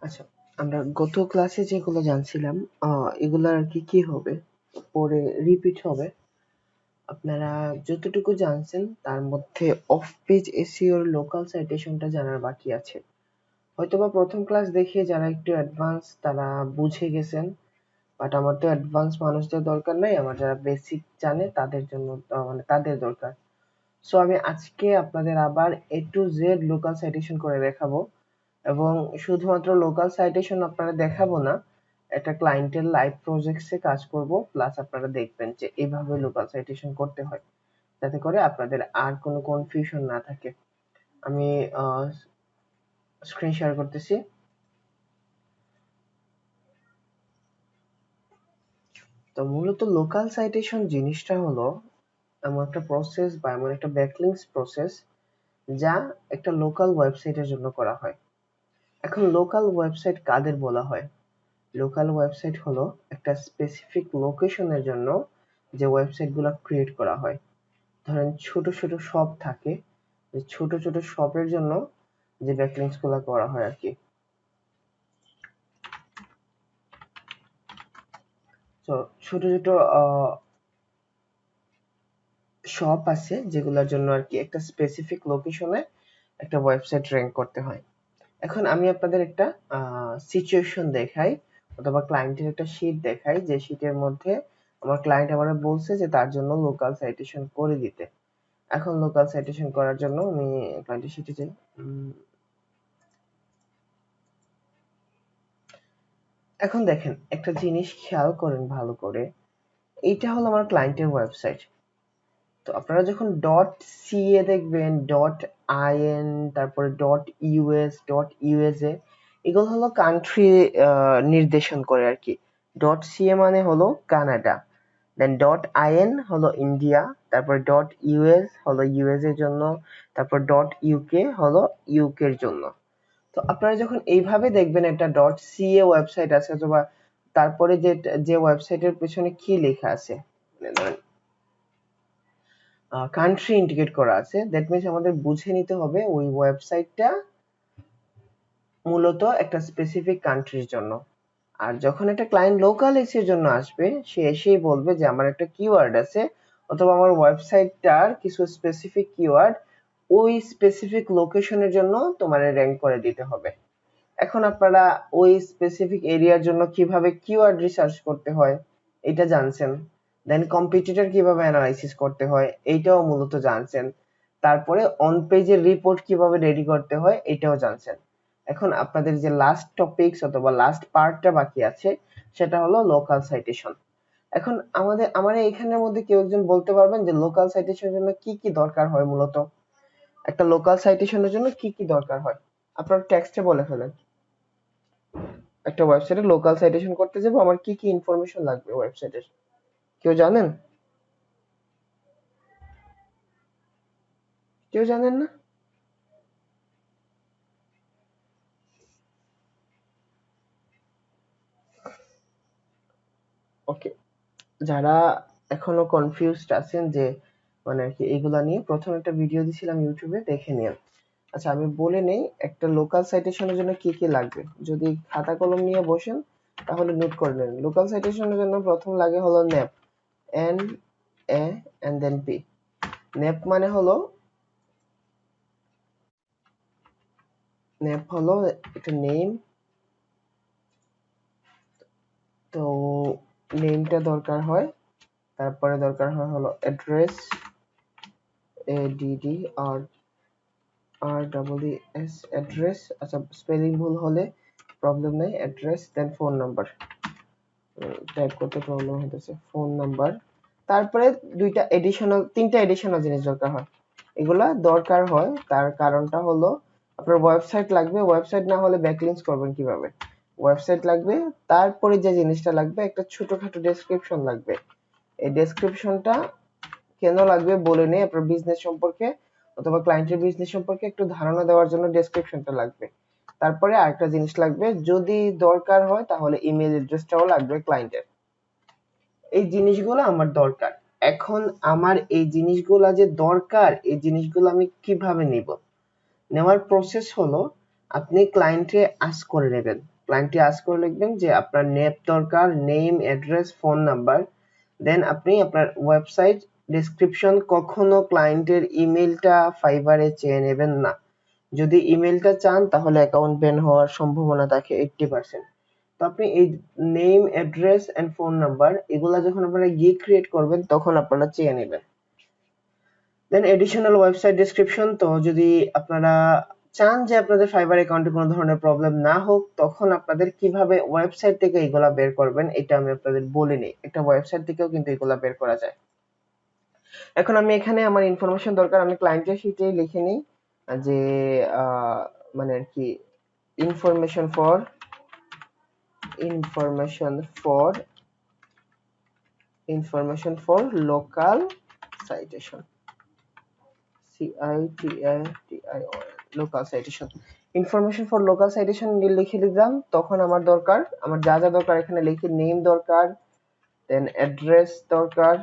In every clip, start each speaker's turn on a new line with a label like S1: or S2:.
S1: আচ্ছা, আমরা গত ক্লাসে যেগুলো জানছিলাম এগুলো আর কি হবে পরে রিপিট হবে। আপনারা যতটুকু জানছেন তার মধ্যে অফ পেজ এসইও এর লোকাল সাইটেশনটা জানার বাকি আছে। হয়তোবা প্রথম ক্লাস দেখে যারা একটু অ্যাডভান্স তারা বুঝে গেছেন, বাট আমার তো অ্যাডভান্স মানুষদের দরকার নাই, আমার যারা বেসিক জানে তাদের জন্য মানে তাদের দরকার। সো আমি আজকে আপনাদের আবার এ টু জেড লোকাল সাইটেশন করে দেখাবো, এবং শুধুমাত্র লোকাল সাইটেশন আপনারা দেখাবো না, একটা ক্লায়েন্টের লাইভ প্রজেক্টসে কাজ করব, প্লাস আপনারা দেখবেন যে এইভাবে লোকাল সাইটেশন করতে হয়, যাতে করে আপনাদের আর কোনো কনফিউশন না থাকে। আমি স্ক্রিন শেয়ার করতেছি। তো মূলত লোকাল সাইটেশন জিনিসটা হলো এমন একটা প্রসেস বা এমন একটা ব্যাকলিংকস প্রসেস যা একটা লোকাল ওয়েবসাইটের জন্য করা হয়। এখন লোকাল ওয়েবসাইট কাদের বলা হয়? লোকাল ওয়েবসাইট হলো একটা স্পেসিফিক লোকেশনের জন্য যে ওয়েবসাইটগুলো ক্রিয়েট করা হয়। ধরেন ছোট ছোট শপ থাকে, ছোট ছোট শপের জন্য যে ব্যাকলিংকস গুলো করা হয় আর কি। তো ছোট ছোট শপ আছে যেগুলোর জন্য আর কি একটা স্পেসিফিক লোকেশনে একটা ওয়েবসাইট র্যাঙ্ক করতে হয়। এখন আমি আপনাদের একটা সিচুয়েশন দেখাই, অথবা ক্লায়েন্টের একটা শীট দেখাই, যে শীটের মধ্যে আমার ক্লায়েন্ট আমাকে বলছে যে তার জন্য লোকাল সাইটেশন করে দিতে। এখন লোকাল সাইটেশন করার জন্য আমি ক্লায়েন্টের শীটে যাই। এখন দেখেন একটা জিনিস খেয়াল করেন ভালো করে, এইটা হলো আমার ক্লায়েন্টের ওয়েবসাইট। তো আপনারা যখন ডট সিএ দেখবেন, ডট আইএন, তারপরে ডট ইউএস, ডট ইউএসএ, এগুলো হলো কান্ট্রি নির্দেশন করে আর কি। ডট সিএ মানে হলো কানাডা, দেন ডট আইএন হলো ইন্ডিয়া, তারপর ডট ইউএস হলো ইউএস এর জন্য, তারপর ডট ইউকে হলো ইউকে এর জন্য। তো আপনারা যখন এইভাবে দেখবেন একটা ডট সিএ ওয়েবসাইট আছে, অথবা তারপরে যে যে ওয়েবসাইটের পেছনে কি লেখা আছে, কান্ট্রি ইন্ডিকেট করা আছে, দ্যাট মিনস আমাদের বুঝে নিতে হবে ওই ওয়েবসাইটটা মূলত একটা স্পেসিফিক কান্ট্রির জন্য। আর যখন একটা ক্লায়েন্ট লোকাল এর জন্য আসবে, সে এসেই বলবে যে আমার একটা কিওয়ার্ড আছে, অথবা আমার ওয়েবসাইটটার কিছু স্পেসিফিক কিওয়ার্ড ওই স্পেসিফিক লোকেশনের জন্য তোমার র্যাঙ্ক করে দিতে হবে। এখন আপনারা ওই স্পেসিফিক এরিয়ার জন্য কিভাবে কিওয়ার্ড রিসার্চ করতে হয় এটা জানছেন, দেন কম্পিটিটর কিভাবে অ্যানালাইসিস করতে হয় এইটাও মূলত জানছেন, তারপরে অন পেজের রিপোর্ট কিভাবে রেডি করতে হয় এটাও জানছেন। এখন আপনাদের যে লাস্ট টপিকস অথবা লাস্ট পার্টটা বাকি আছে, সেটা হলো লোকাল সাইটেশন। এখন আমার এখানের মধ্যে কেউ একজন বলতে পারবেন যে লোকাল সাইটেশনের জন্য কি কি দরকার হয়? মূলত একটা লোকাল সাইটেশনের জন্য কি কি দরকার হয় আপনার টেক্সটে বলে ফেলেন। একটা ওয়েবসাইটে লোকাল সাইটেশন করতে যাবো, আমার কি কি ইনফরমেশন লাগবে ওয়েবসাইটের, কেউ জানেন? কেউ জানেন না? ওকে, যারা এখনো কনফিউজড আছেন যে মানে আর কি এগুলা নিয়ে, প্রথম একটা ভিডিও দিছিলাম ইউটিউবে, দেখে নিন। আচ্ছা আমি বলে নেই একটা লোকাল সাইটেশনের জন্য কি কি লাগবে। যদি খাতা কলম নিয়ে বসেন তাহলে নোট করে নেন। লোকাল সাইটেশনের জন্য প্রথম লাগে হলো NAP, N A and then P. NAP মানে হলো, ন্যাপ হলো একটা নেম। তো নেমটা দরকার হয়, তারপরে দরকার হয় হলো অ্যাড্রেস, ADD আর REES অ্যাড্রেস। আচ্ছা স্পেলিং ভুল হলে প্রবলেম নেই, অ্যাড্রেস দেন ফোন নাম্বার, টাইপ করতে প্রবলেম হতেছে, ফোন নাম্বার। তারপরে তিনটা এডিশনাল জিনিস দরকার হয়। এগুলা দরকার হয় তার কারণটা হলো আপনার ওয়েবসাইট লাগবে, ওয়েবসাইট না হলে ব্যাকলিংকস করবেন কিভাবে? ওয়েবসাইট লাগবে, তারপরে যে জিনিসটা লাগবে একটা ছোটখাটো ডেসক্রিপশন লাগবে। এই ডেসক্রিপশনটা কেন লাগবে বলে নেই, আপনার বিজনেস সম্পর্কে অথবা ক্লায়েন্টের বিজনেস সম্পর্কে একটু ধারণা দেওয়ার জন্য ডেসক্রিপশনটা লাগবে। তারপরে আরেকটা জিনিস লাগবে, যদি দরকার হয় তাহলে ইমেল অ্যাড্রেসটাও লাগবে ক্লায়েন্টের। এই জিনিসগুলো আমার দরকার। এখন আমার এই জিনিসগুলো যে দরকার, এই জিনিসগুলো আমি কিভাবে নিব? নেওয়ার প্রসেস হলো আপনি ক্লায়েন্টে আস্ক করে নেবেন ক্লায়েন্টটি আস্ক করে লিখবেন যে আপনার নেম দরকার, নেম, অ্যাড্রেস, ফোন নাম্বার। দেন আপনি আপনার ওয়েবসাইট ডেসক্রিপশন কখনো ক্লায়েন্টের ইমেলটা ফাইবারে চেয়ে নেবেন না। যদি ইমেলটা চান তাহলে অ্যাকাউন্ট ব্যান হওয়ার সম্ভাবনা থাকে 80%। তো আপনি এই name, address and phone number এগুলা যখন আপনারা গিয়ে ক্রিয়েট করবেন তখন আপনারা চেয়ে নেবেন। দেন এডিশনাল ওয়েবসাইট ডেসক্রিপশন, তো যদি আপনারা চান যে আপনাদের ফাইবার অ্যাকাউন্টে কোনো ধরনের প্রবলেম না হোক তখন আপনাদের কিভাবে ওয়েবসাইট থেকে এগুলা বের করবেন এটা আমি আপনাদের বলিনি। একটা ওয়েবসাইট থেকেও কিন্তু এগুলা বের করা যায়। এখন আমি এখানে আমার ইনফরমেশন দরকার, আমি ক্লায়েন্টের শিটেই লিখে নিই যে মানে আর কি information for local citation, local citation, information for local citation লিখে দিলাম। তখন আমার দরকার, আমার যা যা দরকার এখানে লিখি, নেম দরকার, দেন অ্যাড্রেস দরকার,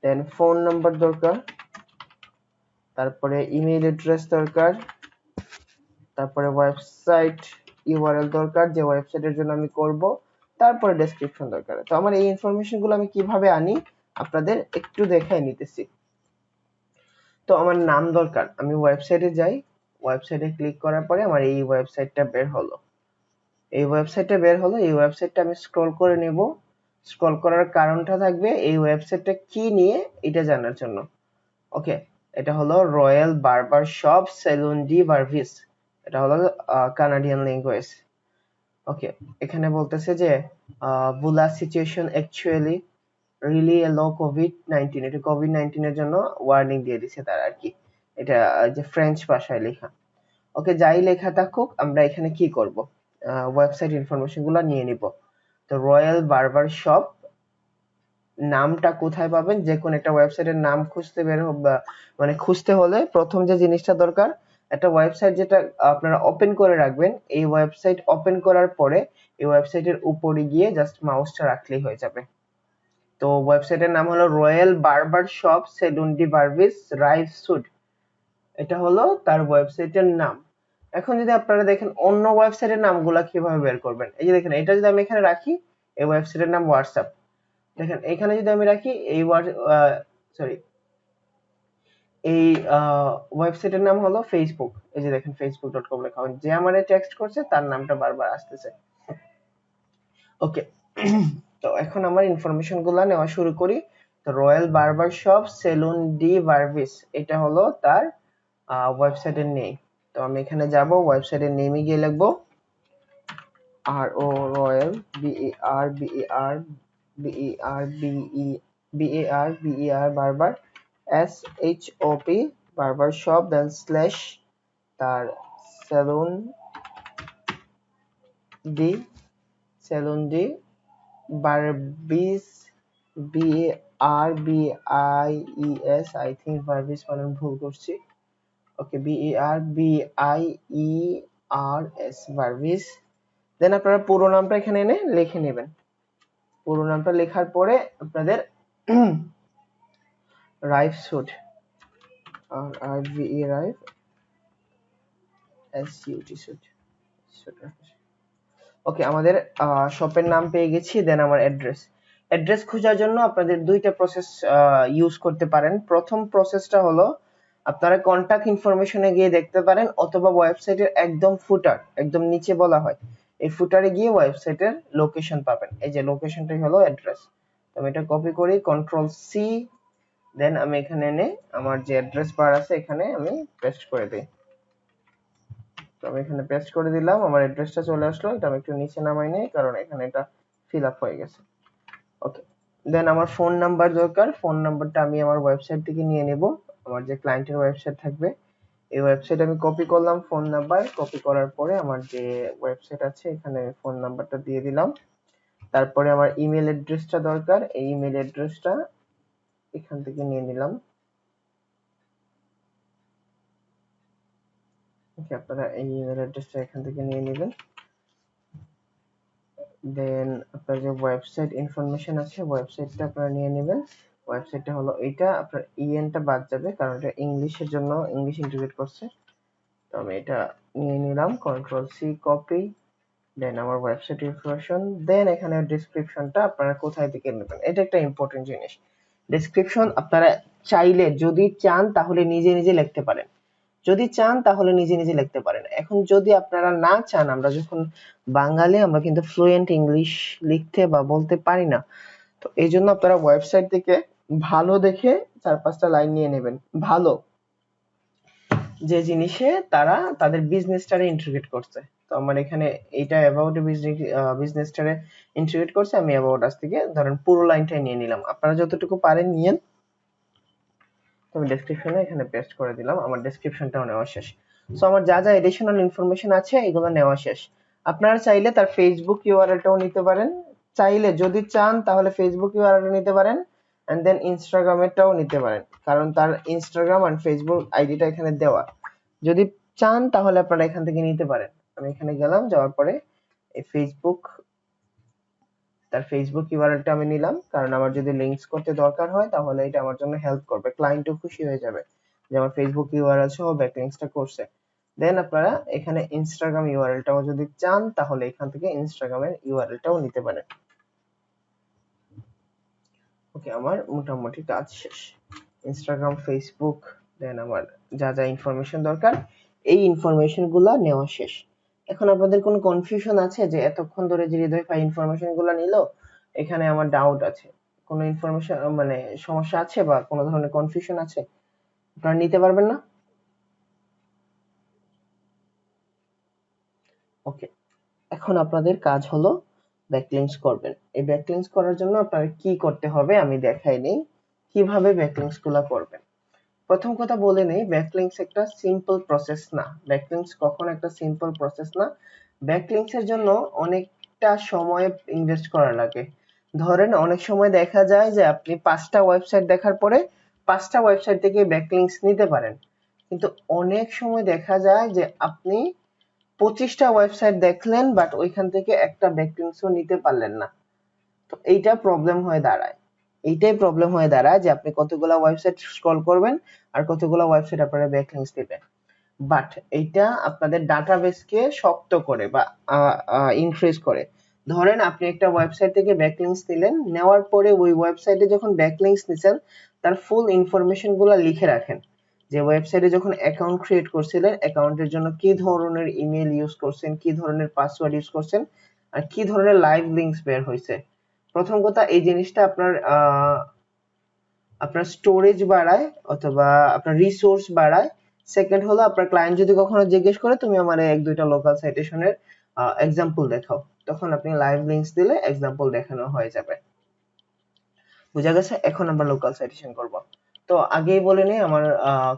S1: দেন ফোন নাম্বার দরকার, তারপরে ইমেল অ্যাড্রেস দরকার, তারপরে ওয়েবসাইট ইউআরএল দরকার যে ওয়েবসাইটের জন্য আমি করব, তারপরে ডেসক্রিপশন দরকার। তো আমার এই ইনফরমেশন গুলো আমি কিভাবে আনি আপনাদের একটু দেখাই নিতেছি। তো আমার নাম দরকার, আমি ওয়েবসাইটে যাই, ওয়েবসাইটে ক্লিক করার পরে আমার এই ওয়েবসাইটটা বের হলো, এই ওয়েবসাইটটা আমি স্ক্রল করে নেব। স্ক্রল করার কারণটা থাকবে এই ওয়েবসাইটটা কি নিয়ে এটা জানার জন্য। ওকে, এটা হলো royal barber shop salon de Barbies, এটা হলো কানাডিয়ান ল্যাঙ্গুয়েজ। ওকে, এখানে বলতেছে যে বুলা situation actually really a low কোভিড-19, এটা কোভিড-19 এর জন্য ওয়ার্নিং দিয়ে দিছে তারা আর কি, এটা যে ফ্রেঞ্চ ভাষায় লেখা। ওকে, যাই লেখা থাকুক আমরা এখানে কি করব, ওয়েবসাইট ইনফরমেশন গুলো নিয়ে নিব। তো রয়্যাল বার্বার শপ নামটা কোথায় পাবেন, যে কোন একটা ওয়েবসাইটের নাম খুঁজতে মানে খুঁজতে হলে প্রথম যে জিনিসটা দরকার, একটা ওয়েবসাইট যেটা আপনারা ওপেন করে রাখবেন, এই ওয়েবসাইট ওপেন করার পরে এই ওয়েবসাইটের উপরে গিয়ে জাস্ট মাউসটা রাখলেই হয়ে যাবে। তো ওয়েবসাইটের নাম হলো royal barber shop salon de Barbies রাইভ সুড, এটা হলো তার ওয়েবসাইটের নাম। এখন যদি আপনারা দেখেন অন্য ওয়েবসাইটের নামগুলা কিভাবে বের করবেন, এই যে দেখেন এটা যদি আমি এখানে রাখি, এই ওয়েবসাইটের নাম হোয়াটসঅ্যাপ, দেখেন এখানে যদি আমি রাখি এই সরি এই ওয়েবসাইটের নাম হলো ফেসবুক, এই যে দেখেন facebook.com লেখা, যে আমারে টেক্সট করছে তার নামটা বারবার আসতেছে। ওকে, তো এখন আমার ইনফরমেশন গুলা নেওয়া শুরু করি। তো royal barber shop salon de Barbies এটা হলো তার ওয়েবসাইটের নেম। তো আমি এখানে যাব, ওয়েবসাইটের নেমে গিয়ে লিখবো আর ও royal BARBAR barber SHOP barber shop, then slash তার salon de Barbies BARBIES, I think Barbies বানান ভুল করছি। ওকে, BARBIERS ভার্ভিস। দেন আপনারা পুরো নামটা এখানে এনে লিখে নেবেন। পুরো নামটা লেখার পরে আপনাদের রাইভ সুট, RIVE রাইভ SUT সুট, ওকে, আমাদের শপের নাম পেয়ে গেছি। দেন আমার অ্যাড্রেস খোঁজার জন্য আপনাদের দুইটা প্রসেস ইউজ করতে পারেন। প্রথম প্রসেসটা হলো আপনারা কন্টাক্ট ইনফরমেশনে গিয়ে দেখতে পারেন, অথবা ওয়েবসাইটের একদম ফুটার, একদম নিচে বলা হয় এই ফুটারে গিয়ে ওয়েবসাইটের লোকেশন পাবেন, এই যে লোকেশনটাই হলো অ্যাড্রেস। তো আমি এটা কপি করি, Ctrl+C, দেন আমি এখানে এনে আমার যে অ্যাড্রেস বার আছে এখানে আমি পেস্ট করে দিই। তো আমি এখানে পেস্ট করে দিলাম, আমার অ্যাড্রেসটা চলে আসলো। এটা আমি একটু নিচে নামাই নেই কারণ এখানে এটা ফিল আপ হয়ে গেছে। ওকে, দেন আমার ফোন নাম্বার দরকার, ফোন নাম্বারটা আমি আমার ওয়েবসাইট থেকে নিয়ে নেব, আমার যে ক্লায়েন্টের ওয়েবসাইট থাকবে এই ওয়েবসাইট আমি কপি করলাম, ফোন নাম্বার কপি করার পরে আমার যে ওয়েবসাইট আছে এখানে ফোন নাম্বারটা দিয়ে দিলাম। তারপরে আমার ইমেল অ্যাড্রেসটা দরকার, এই ইমেল অ্যাড্রেসটা এখান থেকে নিয়ে নিলাম। ওকে, আপনারা এই ইমেল অ্যাড্রেসটা এখান থেকে নিয়ে নেবেন। দেন আপনার যে ওয়েবসাইট ইনফরমেশন আছে ওয়েবসাইটটা আপনারা নিয়ে নেবেন। ওয়েবসাইটটা হলো এটা, আপনার ইএনটা বাদ যাবে কারণ এটা ইংলিশের জন্য, ইংলিশ ইন্টিগ্রেট করছে। তো আমি এটা নিয়ে নিলাম, Ctrl+C কপি, দেন আমার ওয়েবসাইট ইনফরমেশন, দেন এখানে ডেসক্রিপশনটা আপনারা কোথায় থেকে নেবেন, এটা একটা ইম্পর্টেন্ট জিনিস। ডেসক্রিপশন আপনারা চাইলে যদি চান তাহলে নিজে নিজে লিখতে পারেন, যদি চান তাহলে নিজে নিজে লিখতে পারেন। এখন যদি আপনারা না চান, আমরা যখন বাঙালি আমরা কিন্তু ফ্লুয়েন্ট ইংলিশ লিখতে বা বলতে পারি না, তো এই জন্য আপনারা ওয়েবসাইট থেকে ভালো দেখে 4-5টা লাইন নিয়ে নেবেন, ভালো যে জিনিসে তারা তাদের বিজনেসটারে ইন্টিগ্রেট করছে। তো আমার এখানে এইটা অ্যাবাউট বিজনেসটারে ইন্টিগ্রেট করছে, আমি অ্যাবাউট আজ থেকে ধরেন পুরো লাইনটাই নিয়ে নিলাম, আপনারা যতটুকু পারেন নিয়েন। তো আমি ডেসক্রিপশনে এখানে পেস্ট করে দিলাম, আমার ডেসক্রিপশনটাও নেওয়া শেষ। সো আমার যা যা এডিশনাল ইনফরমেশন আছে এগুলো নেওয়া শেষ। আপনারা চাইলে তার ফেসবুক ইউআরএলটাও নিতে পারেন, চাইলে যদি চান তাহলে ফেসবুক ইউআরএল নিতে পারেন, এন্ড দেন ইনস্টাগ্রামেরটাও নিতে পারেন, কারণ তার ইনস্টাগ্রাম আর ফেসবুক আইডিটা এখানে দেওয়া। যদি চান তাহলে আপনারা এখান থেকে নিতে পারেন। আমি এখানে গেলাম, যাওয়ার পরে এই তার ফেসবুক ইউআরএলটা আমি নিলাম, কারণ আমার যদি লিংকস করতে দরকার হয় তাহলে এটা আমার জন্য হেল্প করবে, ক্লায়েন্টও খুশি হয়ে যাবে যে আমার ফেসবুক ইউআরএল সহ ব্যাকলিংকসটা করছে। দেন আপনারা এখানে ইনস্টাগ্রাম ইউআরএলটাও যদি চান তাহলে এখান থেকে ইনস্টাগ্রামের ইউআরএলটাও নিতে পারেন। ওকে, আমার মোটামুটি কাজ শেষ। ইনস্টাগ্রাম, ফেসবুক, দেন আমার যা যা ইনফরমেশন দরকার এই ইনফরমেশন গুলা নেওয়া শেষ। এখন আপনাদের কোনো কনফিউশন আছে যে এতক্ষণ ধরে যে হৃদয় ভাই ইনফরমেশন গুলা নিল, এখানে আমার ডাউট আছে, কোনো ইনফরমেশন মানে সমস্যা আছে বা কোনো ধরনের কনফিউশন আছে, আপনারা নিতে পারবেন না? ওকে, এখন আপনাদের কাজ হলো ব্যাকলিংকস করবেন। এই ব্যাকলিংকস করার জন্য আপনাদের কি করতে হবে আমি দেখাই নেই কিভাবে ব্যাকলিংকস গুলা করবেন। প্রথম কথা বলে নেই, ব্যাকলিংকস একটা সিম্পল প্রসেস না, ব্যাকলিংকস কখনো একটা সিম্পল প্রসেস না। ব্যাকলিংকস এর জন্য অনেকটা সময় ইনভেস্ট করা লাগে। ধরেন অনেক সময় দেখা যায় যে আপনি 5টা ওয়েবসাইট দেখার পরে 5টা ওয়েবসাইট থেকে ব্যাকলিংকস নিতে পারেন, কিন্তু অনেক সময় দেখা যায় যে আপনি 25টা ওয়েবসাইট দেখলেন বাট ওইখান থেকে একটা ব্যাকলিংকসও নিতে পারলেন না। তো এইটা প্রবলেম হয়ে দাঁড়ায়, এইটাই প্রবলেম হয়ে দাঁড়ায় যে আপনি কতগুলা ওয়েবসাইট স্ক্রল করবেন আর কতগুলা ওয়েবসাইট আপনারা ব্যাকলিংকস দিবেন। বাট এইটা আপনাদের ডাটাবেসকে শক্ত করে বা ইনক্রিজ করে। ধরেন আপনি একটা ওয়েবসাইট থেকে ব্যাকলিংকস নিলেন, নেওয়ার পরে ওই ওয়েবসাইটে যখন ব্যাকলিংকস নিছেন তার ফুল ইনফরমেশন গুলা লিখে রাখেন, যে ওয়েবসাইটে যখন অ্যাকাউন্ট ক্রিয়েট করছিলেন অ্যাকাউন্টের জন্য কি ধরনের ইমেল ইউজ করছেন, কি ধরনের পাসওয়ার্ড ইউজ করছেন, আর কি ধরনের লাইভ লিংকস বের হয়েছে। প্রথম কথা এই জিনিসটা আপনার স্টোরেজ বাড়ায় অথবা আপনার রিসোর্স বাড়ায়। সেকেন্ড হলো আপনার ক্লায়েন্ট যদি কখনো জিজ্ঞেস করে তুমি আমার এক দুইটা লোকাল সাইটেশনের এক্সাম্পল দেখাও, তখন আপনি লাইভ লিংকস দিলে এক্সাম্পল দেখানো হয়ে যাবে। বুঝা গেছে? এখন আমরা লোকাল সাইটেশন করব। তো আগেই বলে নেই আমার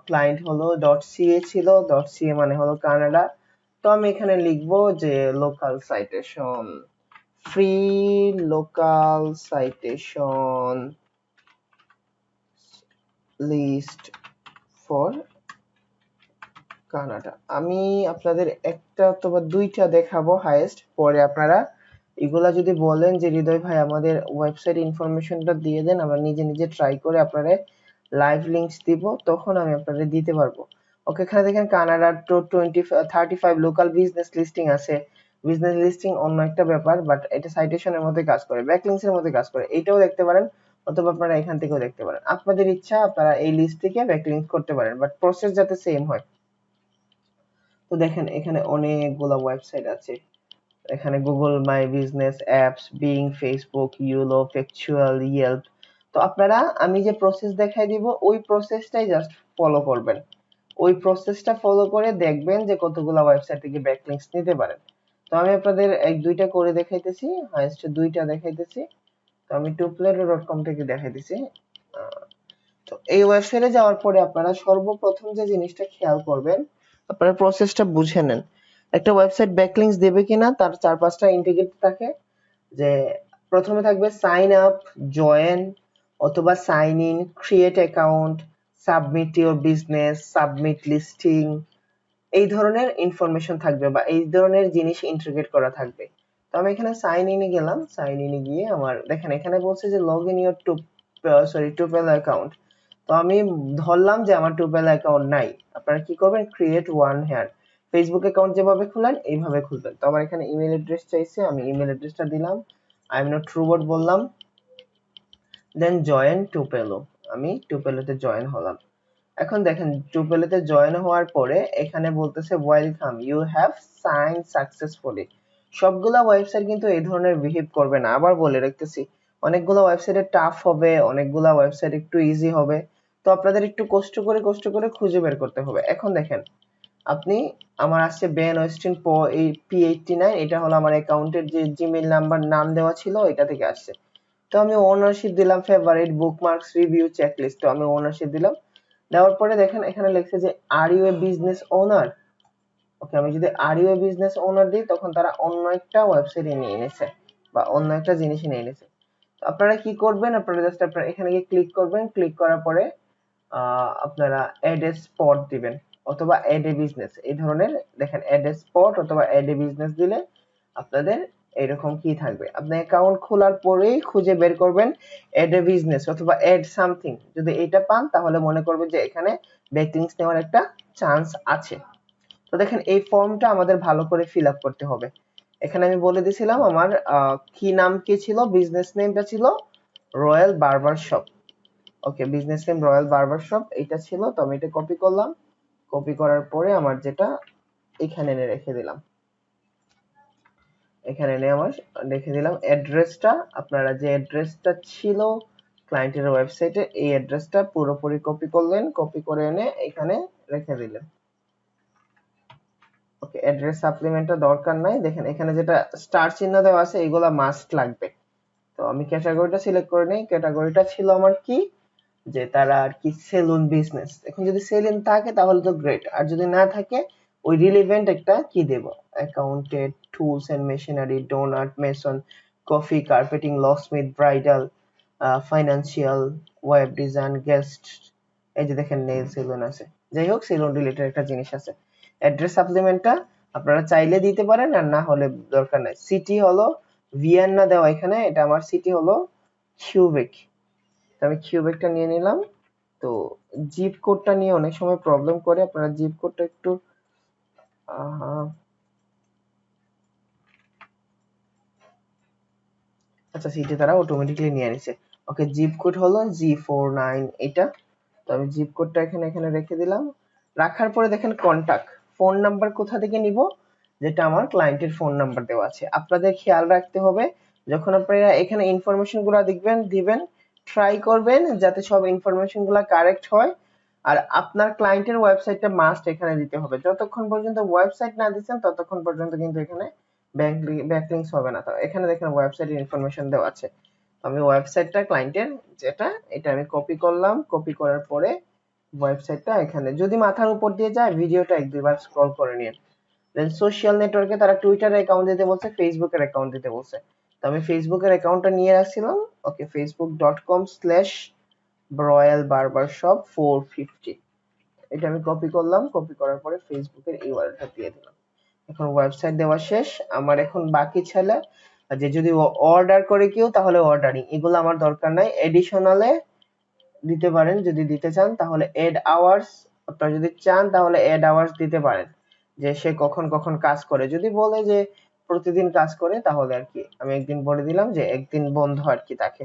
S1: ক্লায়েন্ট হলো .ca ছিল, .ca মানে হলো কানাডা। তো আমি এখানে লিখবো যে local citation, free local citation list for Canada. আমি আপনাদের একটা অথবা দুইটা দেখাবো হাইয়েস্ট, পরে আপনারা এগুলা যদি বলেন যে হৃদয় ভাই আমাদের ওয়েবসাইট ইনফরমেশনটা দিয়ে দেন, আমরা নিজে নিজে ট্রাই করে আপনাদের লাইভ লিংকস দিব, তখন আমি আপনাদের দিতে পারবো। ওকে, এখানে দেখেন কানাডার তো 35 লোকাল বিজনেস লিস্টিং আছে। বিজনেস লিস্টিং অন্য একটা ব্যাপার, বাট এটা সাইটেশনের মধ্যে কাজ করে, ব্যাকলিংকস এর মধ্যে কাজ করে, এটাও দেখতে পারেন অথবা আপনারা এখান থেকেও দেখতে পারেন, আপনাদের ইচ্ছা, আপনারা এই লিস্ট থেকে ব্যাকলিংকস করতে পারেন, বাট প্রসেস যাতে সেম হয়। তো দেখেন এখানে অনেকগুলা ওয়েবসাইট আছে, এখানে Google my business apps, being, Facebook, yellow, factual, Yelp. তো আপনারা আমি যে প্রসেস দেখাই দিব ওই প্রসেসটাই জাস্ট ফলো করবেন, ওই প্রসেসটা ফলো করে দেখবেন যে কতগুলা ওয়েবসাইট থেকে ব্যাকলিংকস নিতে পারেন। তো আমি আপনাদের এক দুইটা করে দেখাইতেছি, হাইয়েস্ট দুইটা দেখাইতেছি। তো আমি tuplato.com থেকে দেখাইতেছি। আহ, তো এই ওয়েবসাইটে যাওয়ার পরে আপনারা সর্বপ্রথম যে জিনিসটা খেয়াল করবেন, আপনারা প্রসেসটা বুঝে নেন। একটা ওয়েবসাইট ব্যাকলিংকস দেবে কিনা তার 4-5টা ইন্টিগ্রেট থাকে, যে প্রথমে থাকবে সাইন আপ, জয়েন অথবা sign in, create account, submit your business, submit listing, এই ধরনের ইনফরমেশন থাকবে বা এই ধরনের জিনিস ইন্টিগ্রেট করা থাকবে। তো আমি এখানে সাইন ইনে গেলাম, সাইন ইনে গিয়ে আমার দেখেন এখানে বলছে যে লগ ইন ইওর টুপেল অ্যাকাউন্ট। তো আমি ধরলাম যে আমার টুপেল অ্যাকাউন্ট নাই, আপনারা কি করবেন, create one here, Facebook account যেভাবে খুলেন এইভাবে খুলবেন। তো আমার এখানে ইমেল অ্যাড্রেস চাইছে, আমি ইমেল অ্যাড্রেসটা দিলাম, আই এম নট রোবট বললাম, দেন জয়েন টুপেলো, আমি টুপেলোতে জয়েন হলাম। এখন দেখেন টুপেলোতে জয়েন হওয়ার পরে এখানে বলতেছে welcome, you have sign successfully. সবগুলা ওয়েবসাইট কিন্তু এই ধরনের বিহেভ করবে না, আবার বলে রাখতেছি, অনেকগুলো ওয়েবসাইটে টাফ হবে, অনেকগুলা ওয়েবসাইট একটু ইজি হবে। তো আপনাদের একটু কষ্ট করে খুঁজে বের করতে হবে। এখন দেখেন আপনি, আমার আসছে বেন ওয়েস্টিন এই P89, এটা হলো আমার অ্যাকাউন্টের যে জিমেইল নাম্বার নাম দেওয়া ছিল এটা থেকে আসছে। তো আমি ওনারশিপ দিলাম ফেভারিট, বুকমার্কস, রিভিউ, চেকলিস্ট, তো আমি ওনারশিপ দিলাম। দেওয়ার পরে দেখেন এখানে লেখছে যে are U A business owner. ওকে, আমি যদি are U A business owner দিই তখন তারা অন্য একটা ওয়েবসাইটে নিয়ে নিছে বা অন্য একটা জিনিস নিয়ে নিছে। তো আপনারা কি করবেন, আপনারা জাস্ট আপনারা এখানে গিয়ে ক্লিক করবেন, ক্লিক করার পরে আপনারা অ্যাড এ স্পট দিবেন অথবা অ্যাড এ বিজনেস, এই ধরনের দেখেন অ্যাড এ স্পট অথবা অ্যাড এ বিজনেস দিলে আপনাদের এরকম কি থাকবে, আপনি অ্যাকাউন্ট খোলার পরেই খুঁজে বের করবেন অ্যাড এ বিজনেস অথবা অ্যাড সামথিং, যদি এটা পান তাহলে মনে করবেন যে এখানে ব্যাকলিংকস নেওয়ার একটা চান্স আছে। তো দেখেন এই ফর্মটা আমাদের ভালো করে ফিল আপ করতে হবে। এখানে আমি বলে দিয়েছিলাম আমার কি নাম কি ছিল, বিজনেস নেমটা ছিল royal barber shop. Okay, business name royal barber shop এটা ছিল। তো আমি এটা কপি করলাম, কপি করার পরে আমার যেটা এখানে এনে রেখে দিলাম, এখানে এনে আমার রেখে দিলাম অ্যাড্রেসটা। আপনারা যে অ্যাড্রেসটা ছিল ক্লায়েন্টের ওয়েবসাইটে এই অ্যাড্রেসটা পুরোপুরি কপি করলেন, কপি করে এনে এখানে রেখে দিলেন। ওকে, অ্যাড্রেস সাপ্লিমেন্টটা দরকার নাই। দেখেন এখানে যেটা স্টার চিহ্ন দেওয়া আছে এগুলা মাস্ট লাগবে। তো আমি ক্যাটাগরিটা সিলেক্ট করে নেই, ক্যাটাগরিটা ছিল আমার কি, যে তারা আর কি সেলুন বিজনেস। এখন যদি সেলুন থাকে তাহলে তো গ্রেট, আর যদি না থাকে ওই রিলেভেন্ট একটা কি দেব, accounted, tools and machinery, donut, mason, coffee, carpeting, locksmith, bridal, financial, web design, guest, এই যে দেখেন নেল সেলুন আছে। যাই হোক সেলুন রিলেটেড একটা জিনিস আছে। অ্যাড্রেস সাপ্লিমেন্টটা আপনারা চাইলে দিতে পারেন আর না হলে দরকার নাই। সিটি হলো ভিয়েনা দেওয়া, এখানে এটা আমার সিটি হলো কিউবেক, তো আমি কিউবেকটা নিয়ে নিলাম। তো জিপ কোডটা নিয়ে অনেক সময় প্রবলেম করে, আপনারা জিপ কোডটা একটু আহ, আচ্ছা সিটি তারা অটোমেটিক্যালি নিয়ে নিছে। ওকে, জিপ কোড হলো G49 এটা। তো আমি জিপ কোডটা এখানে এখানে রেখে দিলাম। রাখার পরে দেখেন কন্টাক্ট ফোন নাম্বার কোথা থেকে নিব, যেটা আমার ক্লায়েন্টের ফোন নাম্বার দেওয়া আছে। আপনাদের খেয়াল রাখতে হবে যখন আপনারা এখানে ইনফরমেশন গুলো দিবেন ট্রাই করবেন যাতে সব ইনফরমেশন গুলো কারেক্ট হয়। আর আপনার ক্লায়েন্টের ওয়েবসাইটটা মাস্ট এখানে দিতে হবে, যতক্ষণ পর্যন্ত ওয়েবসাইট না দিচ্ছেন ততক্ষণ পর্যন্ত কিন্তু এখানে ব্যাকলিংকস হবে না। তো এখানে দেখেন ওয়েবসাইটের ইনফরমেশন দেওয়া আছে। আমি ওয়েবসাইটটা ক্লায়েন্টের যেটা এটা আমি কপি করলাম, কপি করার পরে ওয়েবসাইটটা এখানে, যদি মাথার উপর দিয়ে যায় ভিডিওটা এক দুইবার স্ক্রল করে নিন। দেন সোশ্যাল নেটওয়ার্কে তারা টুইটারের অ্যাকাউন্ট দিতে বলছে, ফেসবুকের অ্যাকাউন্ট দিতে বলছে। তো আমি ফেসবুকের অ্যাকাউন্টটা নিয়ে রাখছিলাম। ওকে, facebook.com/রয়্যাল বার্বার শপ 450, এটা আমি কপি করলাম, কপি করার পরে ফেসবুকের ইউআরএলটা দিয়ে দিলাম। এখন ওয়েবসাইট দেওয়া শেষ। আমার এখন বাকি ছিল যে যদি অর্ডার করে কেউ তাহলে অর্ডারিং, এগুলো আমার দরকার নাই। এডিশনালে দিতে পারেন যদি দিতে চান, তাহলে এড আওয়ার্স, আপনারা যদি চান তাহলে এড আওয়ার্স দিতে পারেন, যে সে কখন কখন কাজ করে। যদি বলে যে প্রতিদিন কাজ করে তাহলে আর কি আমি একদিন বলে দিলাম যে একদিন বন্ধ আর কি তাকে।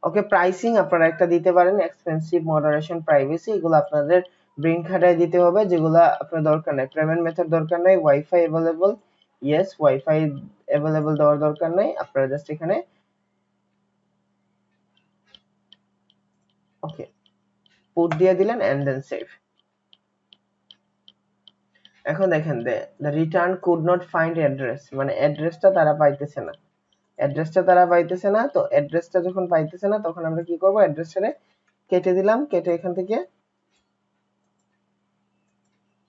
S1: ওকে, প্রাইসিং আপনারা একটা দিতে পারেন, এক্সপেন্সিভ, মডারেশন, প্রাইভেসি, এগুলো আপনাদের ব্রিং খাটায় দিতে হবে, যেগুলো আপনার দরকার নাই। পেমেন্ট মেথড দরকার নাই। Wifi available, yes wifi available দেওয়ার দরকার নাই, আপনারা জাস্ট এখানে ওকে পুট দিয়ে দিলেন এন্ড দেন সেভ। এখন দেখেন the return could not find address, মানে অ্যাড্রেসটা তারা পাইতেছে না, অ্যাড্রেসটা তারা পাইতেছে না। তো অ্যাড্রেসটা যখন পাইতেছে না তখন আমরা কি করব, অ্যাড্রেসটা কেটে দিলাম, কেটে এখান থেকে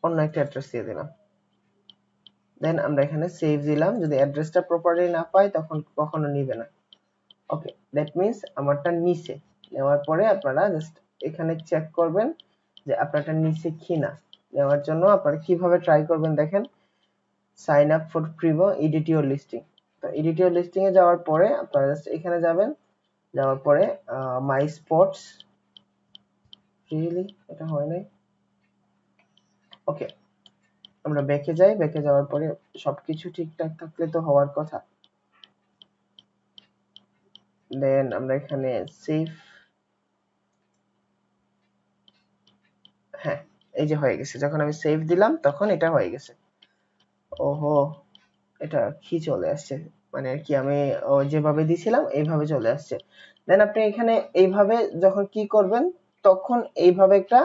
S1: অন্য একটা অ্যাড্রেস দিয়ে দিলাম। দেন আমরা এখানে সেভ দিলাম। যদি অ্যাড্রেসটা প্রপারলি না পাই তখন কখনো নিবে না। ওকে, দ্যাট মিন্স আমারটা নিচে নেওয়ার পরে আপনারা জাস্ট এখানে চেক করবেন যে আপনারটা নিচে কিনা। নেওয়ার জন্য আপনারা কিভাবে ট্রাই করবেন দেখেন, sign up for Privo, edit your listing. তো এডিট ইওর লিস্টিং এ যাওয়ার পরে আপনারা জাস্ট এখানে যাবেন, যাওয়ার পরে মাই স্পটস, রিয়েলি এটা হয় নাই। ওকে, আমরা ব্যাকে যাই, ব্যাকে যাওয়ার পরে সবকিছু ঠিকঠাক থাকলে তো হওয়ার কথা। দেন আমরা এখানে সেভ, হ্যাঁ এই যে হয়ে গেছে, যখন আমি সেভ দিলাম তখন এটা হয়ে গেছে। ওহো, এটা কি চলে আসছে, মানে আর কি আমি যেভাবে দিছিলাম এইভাবে চলে আসছে। দেন আপনি এখানে এইভাবে যখন কি করবেন তখন এইভাবে একটা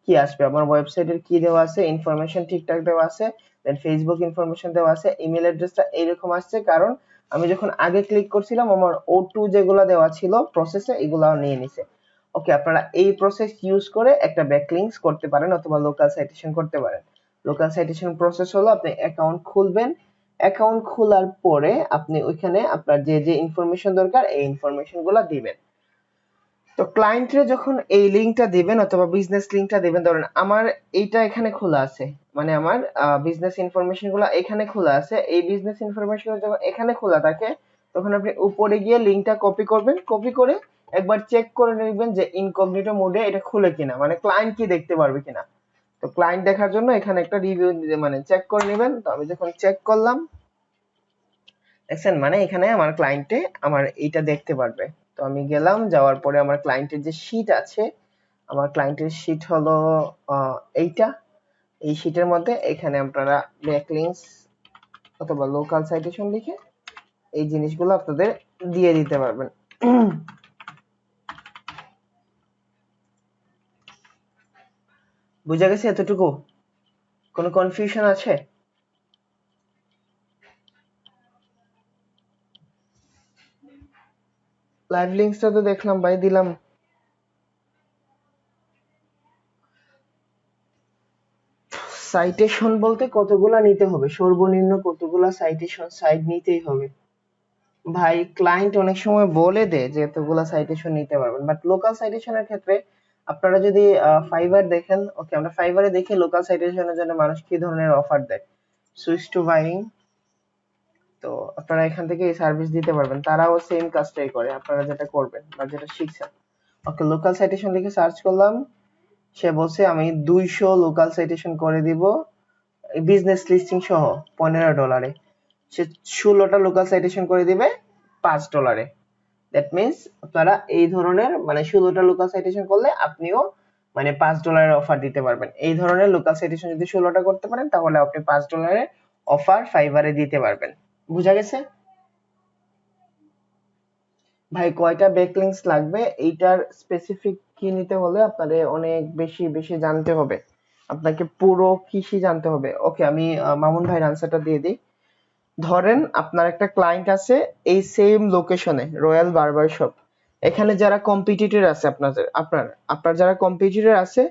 S1: কি আসবে, আমার ওয়েবসাইটের কি দেওয়া আছে, ইনফরমেশন ঠিকঠাক দেওয়া আছে, দেন ফেসবুক ইনফরমেশন দেওয়া আছে, ইমেল অ্যাড্রেসটা এইরকম আসছে, কারণ আমি যখন আগে ক্লিক করছিলাম আমার O2 যেগুলো দেওয়া ছিল প্রসেসে এগুলাও নিয়ে নিছে। ওকে, আপনারা এই প্রসেস ইউজ করে একটা ব্যাকলিংকস করতে পারেন অথবা লোকাল সাইটেশন করতে পারেন। লোকাল সাইটেশন প্রসেস হলো আপনি অ্যাকাউন্ট খুলবেন, অ্যাকাউন্ট খোলার পরে আপনি ওইখানে আপনার যে যে ইনফরমেশন দরকার এই ইনফরমেশন গুলা দিবেন। তো ক্লায়েন্টরে যখন এই লিংকটা দিবেন অথবা বিজনেস লিংকটা দিবেন, ধরেন আমার এইটা এখানে খোলা আছে, মানে আমার বিজনেস ইনফরমেশন গুলা এখানে খোলা আছে, এই বিজনেস ইনফরমেশন যখন এখানে খোলা থাকে তখন আপনি উপরে গিয়ে লিংকটা কপি করবেন, কপি করে একবার চেক করে নেবেন যে ইনকগনিটো মোডে এটা খুলে কিনা, মানে ক্লায়েন্ট কি দেখতে পারবে কিনা। তো ক্লায়েন্ট দেখার জন্য এখানে একটা রিভিউ মানে চেক করে নেবেন। তো আমি যখন চেক করলাম, দেখছেন, মানে এখানে আমার ক্লায়েন্টে আমার এইটা দেখতে পারবে। তো আমি গেলাম, যাওয়ার পরে আমার ক্লায়েন্টের যে শীট আছে, আমার ক্লায়েন্টের শীট হলো এইটা, এই শীটের মধ্যে এখানে আপনারা ব্যাকলিংকস অথবা লোকাল সাইটেশন লিখে এই জিনিসগুলো আপনাদের দিয়ে দিতে পারবেন। বুঝা গেছে এতটুকু? কোনো কনফিউশন আছে? লাইভ লিংকসটা তো দেখলাম ভাই, দিলাম। সাইটেশন বলতে কতগুলা নিতে হবে, সর্বনিম্ন কতগুলা সাইটেশন সাইট নিতেই হবে? ভাই ক্লায়েন্ট অনেক সময় বলে দেয় যে এতগুলা সাইটেশন নিতে পারবেন, বাট লোকাল সাইটেশনের ক্ষেত্রে আপনারা যদি ফাইবার দেখেন, ওকে আমরা ফাইবারে দেখি লোকাল সাইটেশনের জন্য মানুষ কি ধরনের অফার দেয়, সুইচ টু বাইং। তো আপনারা এখান থেকে এই সার্ভিস দিতে পারবেন, তারাও সেম কাজটাই করে আপনারা যেটা করবেন বা যেটা শিখছেন। ওকে, লোকাল সাইটেশন লিখে সার্চ করলাম, সে বলছে আমি 200 লোকাল সাইটেশন করে দিব বিজনেস লিস্টিং সহ $15। সে 16টা লোকাল সাইটেশন করে দিবে $5। দ্যাট মিনস আপনারা এই ধরনের মানে 16টা লোকাল সাইটেশন করলে আপনিও মানে $5 অফার দিতে পারবেন। এই ধরনের লোকাল সাইটেশন যদি 16টা করতে পারেন তাহলে আপনি $5 অফার ফাইবারে দিতে পারবেন। বুঝা গেছে? ভাই কয়টা ব্যাকলিংকস লাগবে এইটার স্পেসিফিক কি নিতে হলে আপনাদের অনেক বেশি বেশি জানতে হবে, আপনাকে পুরো কৃষি জানতে হবে। ওকে, আমি মামুন ভাইয়ের আনসারটা দিয়ে দিই। ধরেন আপনার একটা ক্লায়েন্ট আছে এই সেম লোকেশনে, রয়্যাল বারবার শপ, এখানে যারা কম্পিটিটর আছে আপনাদের আপনার আপনার যারা কম্পিটিটর আছে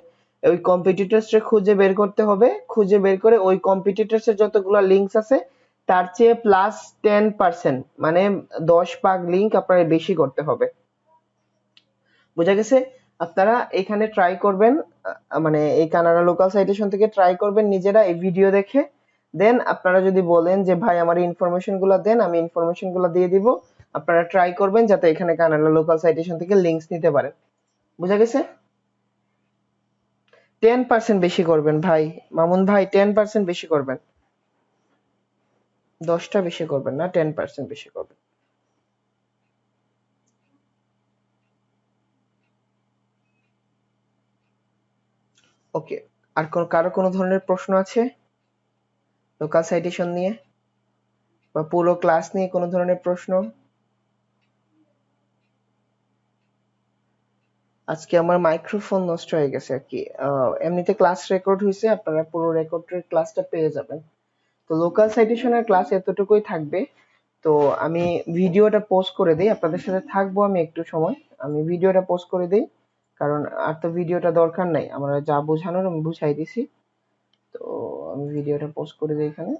S1: ওই কম্পিটিটরস খুঁজে বের করতে হবে, খুঁজে বের করে ওই কম্পিটিটরস এর যতগুলো লিংকস আছে তার চেয়ে +10%, মানে 10 ভাগ লিংক আপনার বেশি করতে হবে। বুঝা গেছে? আপনারা এখানে ট্রাই করবেন, মানে এই কানাডা লোকাল সাইটেশন থেকে ট্রাই করবেন নিজেরা এই ভিডিও দেখে। দেন আপনারা যদি বলেন যে ভাই আমার ইনফরমেশন গুলো দেন, আমি ইনফরমেশন গুলো দিয়ে দিব, আপনারা ট্রাই করবেন যাতে এখানে কানাডা লোকাল সাইটেশন থেকে লিংকস নিতে পারেন। বুঝা গেছে? 10% বেশি করবেন ভাই, মামুন ভাই 10% বেশি করবেন, 10টা বেশি করবেন না, 10% বেশি করবেন। ওকে, আর কারো কোনো ধরনের প্রশ্ন আছে লোকাল সাইটেশন নিয়ে বা পুরো ক্লাস নিয়ে কোনো ধরনের প্রশ্ন? আজকে আমার মাইক্রোফোন নষ্ট হয়ে গেছে আর কি, এমনিতে ক্লাস রেকর্ড হয়েছে, আপনারা পুরো রেকর্ডের ক্লাসটা পেয়ে যাবেন। তো লোকাল সাইটেশনের ক্লাস এতটুকুই থাকবে। তো আমি ভিডিওটা পোস্ট করে দিই, আপনাদের সাথে থাকবো আমি একটু সময়, আমি ভিডিওটা পোস্ট করে দিই, কারণ আর তো ভিডিওটা দরকার নাই, আমরা যা বোঝানোর আমি বুঝাই দিছি। তো আমি ভিডিওটা পোস্ট করে দিই এখানে।